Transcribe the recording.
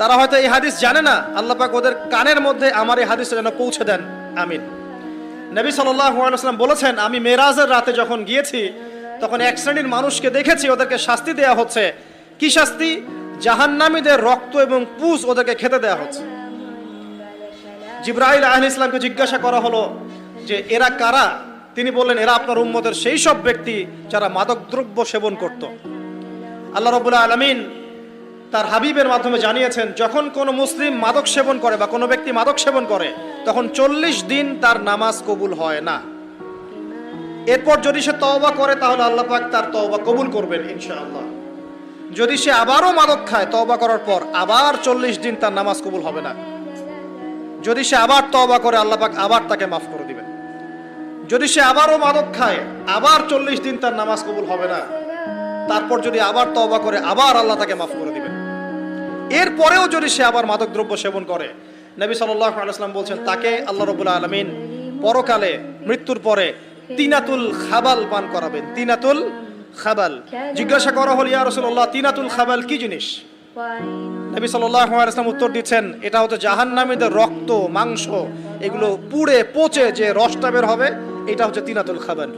তারা হয়তো এই হাদিস জানে না, আল্লাহ পাক ওদের কানের মধ্যে আমার এই হাদিসটা যেন পৌঁছে দেন, আমিন। নবী সাল্লাল্লাহু আলাইহি ওয়াসাল্লাম বলেছেন, আমি মেরাজের রাতে যখন গিয়েছি তখন এক শ্রেণীর মানুষকে দেখেছি, ওদেরকে শাস্তি দেয়া হচ্ছে। কি শাস্তি? জাহান্নামীদের রক্ত এবং পুঁজ ওদেরকে খেতে দেয়া হচ্ছে। জিবরাইল আলাইহিস সালামকে জিজ্ঞাসা করা হলো যে এরা কারা? তিনি বললেন, এরা আপনার উম্মতের সেই সব ব্যক্তি যারা মাদকদ্রব্য সেবন করত। আল্লাহ রাব্বুল আলামিন তার হাবিবের মাধ্যমে জানিয়েছেন, যখন কোনো মুসলিম মাদক সেবন করে বা কোনো ব্যক্তি মাদক সেবন করে তখন 40 দিন তার নামাজ কবুল হয় না। এরপর যদি সে তওবা করে তাহলে আল্লাহ পাক তার তওবা কবুল করবেন ইনশাআল্লাহ। যদি সে আবারও মাদক খায় তওবা করার পর, আবার 40 দিন তার নামাজ কবুল হবে না। যদি সে আবার তওবা করে আল্লাহ পাক আবার তাকে মাফ করে দিবেন। যদি সে আবারও মাদক খায় আবার 40 দিন তার নামাজ কবুল হবে না। তারপর যদি আবার তওবা করে আবার আল্লাহ তাকে মাফ করে দিবেন। এরপরেও যদি সে আবার মাদকদ্রব্য সেবন করে, নবী সাল্লাল্লাহু আলাইহি ওয়াসাল্লাম বলছেন তাকে আল্লাহ রাব্বুল আলামিন পরকালে মৃত্যুর পরে তিনাতুল খাবাল পান করাবেন। তিনাতুল খাবাল। জিজ্ঞাসা করা হলো, ইয়া রাসূলুল্লাহ, তিনাতুল খাবাল কি জিনিস? নবী সাল্লাল্লাহু আলাইহি ওয়াসাল্লাম উত্তর দিচ্ছেন, এটা হচ্ছে জাহান্নামীদের রক্ত, মাংস, এগুলো পুড়ে পচে যে রসটা বের হবে, এটা হচ্ছে তিনাতুল খাবাল।